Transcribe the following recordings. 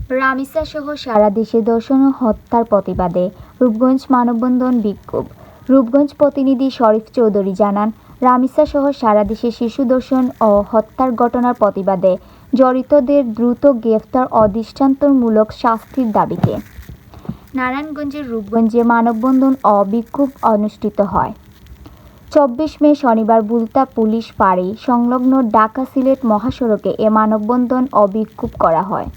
রামিসা সহ সারা দেশে ধর্ষণ ও হত্যার প্রতিবাদে রূপগঞ্জ মানববন্ধন বিক্ষোভ। রূপগঞ্জ প্রতিনিধি শরীফ চৌধুরী জানান, রামিসা সহ সারা দেশে শিশু ধর্ষণ ও হত্যার ঘটনার প্রতিবাদে জড়িতদের দ্রুত গ্রেফতার ও দৃষ্টান্তমূলক শাস্তির দাবিতে নারায়ণগঞ্জের রূপগঞ্জে মানববন্ধন ও বিক্ষোভ অনুষ্ঠিত হয়। 24 মে শনিবার বুলতা পুলিশ ফাঁড়ি সংলগ্ন ঢাকা-সিলেট মহাসড়কে এ মানববন্ধন ও বিক্ষোভ করা হয়।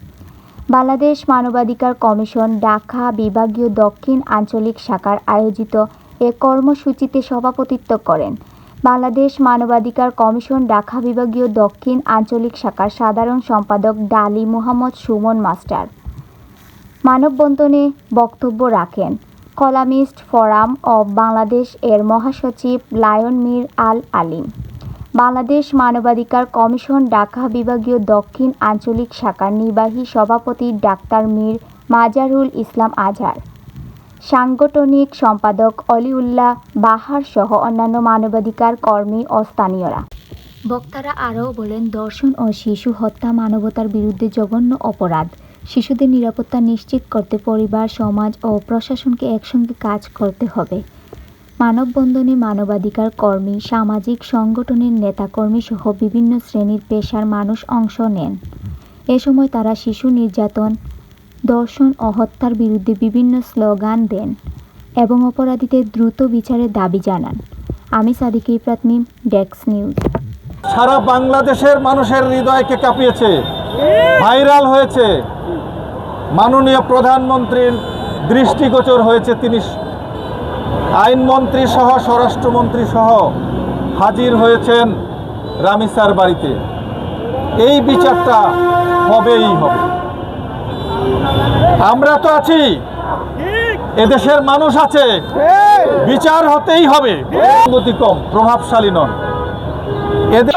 বাংলাদেশ মানবাধিকার কমিশন ঢাকা বিভাগীয় দক্ষিণ আঞ্চলিক শাখার আয়োজিত এ কর্মসূচিতে সভাপতিত্ব করেন বাংলাদেশ মানবাধিকার কমিশন ঢাকা বিভাগীয় দক্ষিণ আঞ্চলিক শাখার সাধারণ সম্পাদক ডালি মোহাম্মদ সুমন মাস্টার। মানববন্ধনে বক্তব্য রাখেন কলামিস্ট ফোরাম অব বাংলাদেশ এর মহাসচিব লায়ন মীর আল আলিম, বাংলাদেশ মানবাধিকার কমিশন ঢাকা বিভাগীয় দক্ষিণ আঞ্চলিক শাখার নির্বাহী সভাপতি ডাক্তার মীর মাজারুল ইসলাম আজহার, সাংগঠনিক সম্পাদক অলিউল্লাহ বাহার সহ অন্যান্য মানবাধিকার কর্মী ও স্থানীয়রা। বক্তারা আরও বলেন, ধর্ষণ ও শিশু হত্যা মানবতার বিরুদ্ধে জঘন্য অপরাধ। শিশুদের নিরাপত্তা নিশ্চিত করতে পরিবার, সমাজ ও প্রশাসনকে একসঙ্গে কাজ করতে হবে। মানববন্ধনে মানবাধিকার কর্মী, সামাজিক সংগঠনের নেতাকর্মী সহ বিভিন্ন শ্রেণীর পেশার মানুষ অংশ নেন। এ সময় তারা শিশু নির্যাতন, ধর্ষণ ও হত্যার বিরুদ্ধে বিভিন্ন স্লোগান দেন এবং অপরাধীদের দ্রুত বিচারের দাবি জানান। আমি সাদিক প্রাথমিক, ডেস্ক নিউজ। সারা বাংলাদেশের মানুষের হৃদয়কে কাঁপিয়েছে, ভাইরাল হয়েছে। মাননীয় প্রধানমন্ত্রীর দৃষ্টিগোচর হয়েছে। তিনি আইনমন্ত্রী সহ স্বরাষ্ট্রমন্ত্রী সহ হাজির হয়েছেন রামিসার বাড়িতে। এই বিচারটা হবেই হবে। আমরা তো আছি, এদেশের মানুষ আছে, বিচার হতেই হবে। কম প্রভাবশালী নন এদের